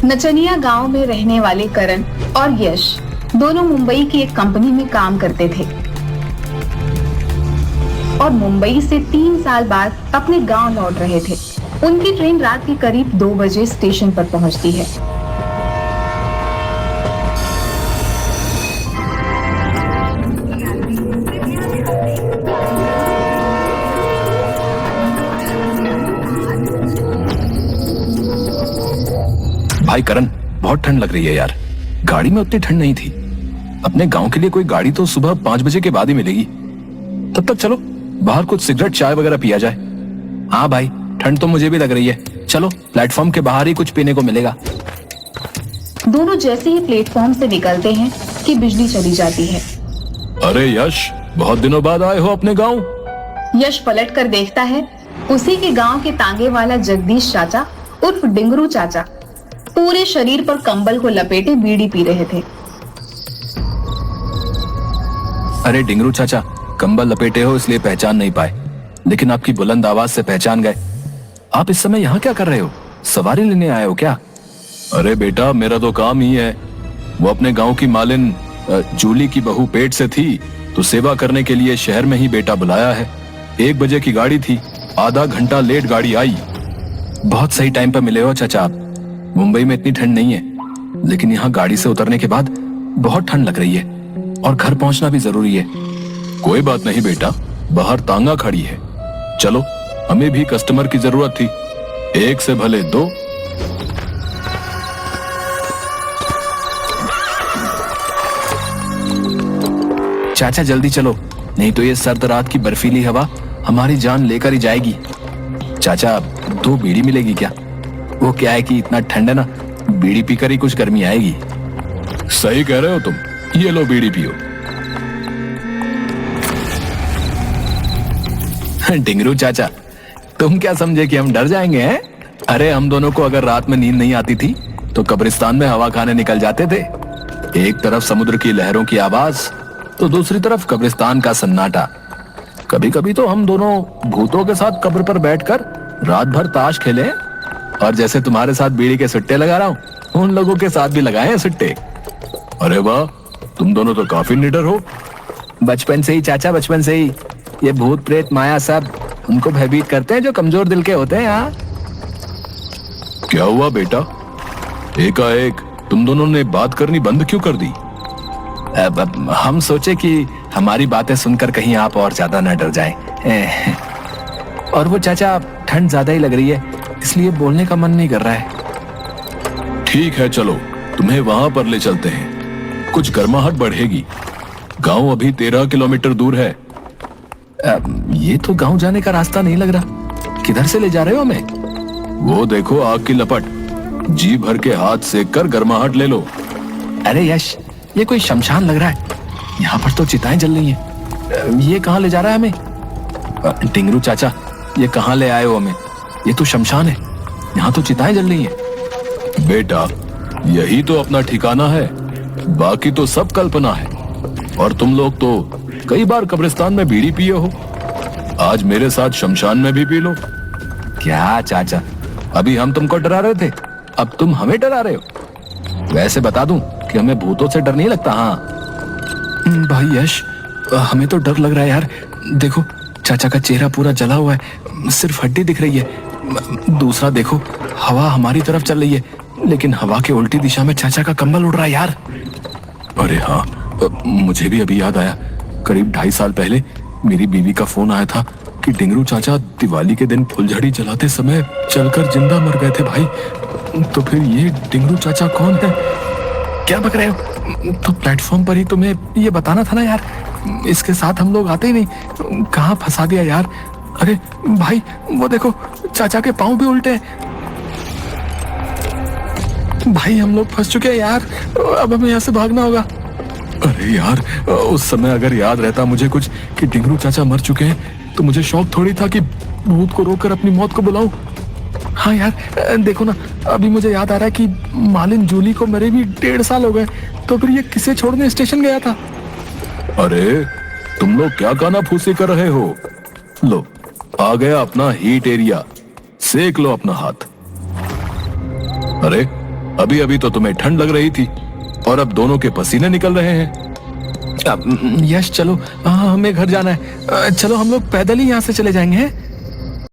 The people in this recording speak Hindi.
नचनिया गांव में रहने वाले करण और यश दोनों मुंबई की एक कंपनी में काम करते थे और मुंबई से 3 साल बाद अपने गांव लौट रहे थे। उनकी ट्रेन रात के करीब 2 बजे स्टेशन पर पहुंचती है। भाई करण, बहुत ठंड लग रही है यार। गाड़ी में उतनी ठंड नहीं थी। अपने गांव के लिए कोई गाड़ी तो सुबह 5 बजे के बाद ही मिलेगी। तब तक चलो बाहर कुछ सिगरेट चाय वगैरह पिया जाए। हाँ भाई, ठंड तो मुझे भी लग रही है। चलो प्लेटफॉर्म के बाहर ही कुछ पीने को मिलेगा। दोनों जैसे ही प्लेटफॉर्म से निकलते हैं कि बिजली चली जाती है। अरे यश, बहुत दिनों बाद आए हो अपने गांव। यश पलट कर देखता है। उसी के गांव के तांगे वाला जगदीश चाचा उर्फ डिंगरू चाचा पूरे शरीर पर कंबल को लपेटे बीड़ी पी रहे थे। अरे डिंगरू चाचा, कंबल लपेटे हो इसलिए पहचान नहीं पाए, लेकिन आपकी बुलंद आवाज से पहचान गए। आप इस समय यहाँ क्या कर रहे हो? सवारी लेने आए हो क्या? अरे बेटा, मेरा तो काम ही है। वो अपने गांव की मालिन जूली की बहू पेट से थी, तो सेवा करने के लिए शहर में ही बेटा बुलाया है। 1 बजे की गाड़ी थी, आधा घंटा लेट गाड़ी आई। बहुत सही टाइम पर मिले हो चाचा आप। मुंबई में इतनी ठंड नहीं है, लेकिन यहाँ गाड़ी से उतरने के बाद बहुत ठंड लग रही है और घर पहुंचना भी जरूरी है। कोई बात नहीं बेटा, बाहर तांगा खड़ी है। चलो, हमें भी कस्टमर की जरूरत थी। 1 से भले 2। चाचा जल्दी चलो, नहीं तो ये सर्द रात की बर्फीली हवा हमारी जान लेकर ही जाएगी। चाचा 2 बीड़ी मिलेगी क्या? वो क्या है कि इतना ठंड है ना, बीड़ी पीकर ही कुछ गर्मी आएगी। सही कह रहे हो तुम, ये लो बीड़ी पियो। डिंगरू चाचा, तुम क्या समझे कि हम डर जाएंगे हैं? अरे हम दोनों को अगर रात में नींद नहीं आती थी तो कब्रिस्तान में हवा खाने निकल जाते थे। एक तरफ समुद्र की लहरों की आवाज तो दूसरी तरफ कब्रिस्तान का सन्नाटा। कभी कभी तो हम दोनों भूतों के साथ कब्र पर बैठकर रात भर ताश खेले, और जैसे तुम्हारे साथ बीड़ी के सुट्टे लगा रहा हूँ, उन लोगों के साथ भी लगाए हैं सुट्टे। अरे वाह, तुम दोनों तो काफी निडर हो। बचपन से ही चाचा, बचपन से ही। ये भूत प्रेत माया सब उनको भयभीत करते हैं जो कमजोर दिल के होते हैं। हाँ, क्या हुआ बेटा? एकाएक तुम दोनों ने बात करनी बंद क्यों कर दी? अब हम सोचे कि हमारी बातें सुनकर कहीं आप और ज्यादा न डर जाएं। और वो चाचा, ठंड ज्यादा ही लग रही है, इसलिए बोलने का मन नहीं कर रहा है। ठीक है, चलो तुम्हें वहां पर ले चलते हैं, कुछ गर्माहट बढ़ेगी। गांव अभी 13 किलोमीटर दूर है। ये तो गांव जाने का रास्ता नहीं लग रहा। किधर से ले जा रहे हो हमें? वो देखो आग की लपट, जी भर के हाथ सेक कर गर्माहट ले लो। अरे यश, ये कोई शमशान लग रहा है। यहाँ पर तो चिताएं जल रही हैं। ये कहाँ ले जा रहा है हमें? डिंगरू चाचा, ये कहाँ ले आए हो हमें? ये तो शमशान है, यहाँ तो चिताएं जल रही हैं। बेटा, यही तो अपना ठिकाना है, बाकी तो सब कल्पना है। और तुम लोग तो कई बार कब्रिस्तान में बीड़ी पिए हो, आज मेरे साथ शमशान में भी पी लो। क्या चाचा, अभी हम तुमको डरा रहे थे, अब तुम हमें डरा रहे हो? वैसे बता दूं कि हमें भूतों से डर नहीं लगता। हाँ भाई यश, हमें तो डर लग रहा है यार। देखो, चाचा का चेहरा पूरा जला हुआ है, सिर्फ हड्डी दिख रही है। दूसरा देखो, हवा हमारी तरफ चल रही है, लेकिन हवा के उल्टी दिशा में चाचा का कंबल उड़ रहा है यार। अरे हाँ, मुझे भी अभी याद आया, करीब 2.5 साल पहले मेरी बीवी का फोन आया था कि डिंगरू चाचा दिवाली के दिन फुलझड़ी जलाते समय चलकर जिंदा मर गए थे भाई। तो फिर ये डिंगरू चाचा कौन है? क्या बक रहे हो? तो प्लेटफॉर्म पर ही तुम्हें ये बताना था ना यार, इसके साथ हम लोग आते ही नहीं। कहाँ फंसा दिया यार। अरे भाई, वो देखो, चाचा के पांव भी उल्टे हैं। भाई हम लोग फंस चुके हैं यार, अब हमें यहाँ से भागना होगा। अरे यार, उस समय अगर याद रहता मुझे कुछ कि डिंगरू चाचा मर चुके हैं, तो मुझे शौक थोड़ी था कि भूत को रोककर अपनी मौत को बुलाऊं। हाँ यार, देखो ना, अभी मुझे याद आ रहा है कि मालिन जूली को मरे भी 1.5 साल हो गए, तो फिर ये किसे छोड़ने स्टेशन गया था? अरे तुम लोग क्या काना फूसी कर रहे हो? लो, आ गया अपना हीट एरिया, सेक लो अपना हाथ। अरे अभी अभी तो तुम्हें ठंड लग रही थी और अब दोनों के पसीने निकल रहे हैं। यश चलो, हमें घर जाना है। चलो हम लोग पैदल ही यहाँ से चले जाएंगे हैं?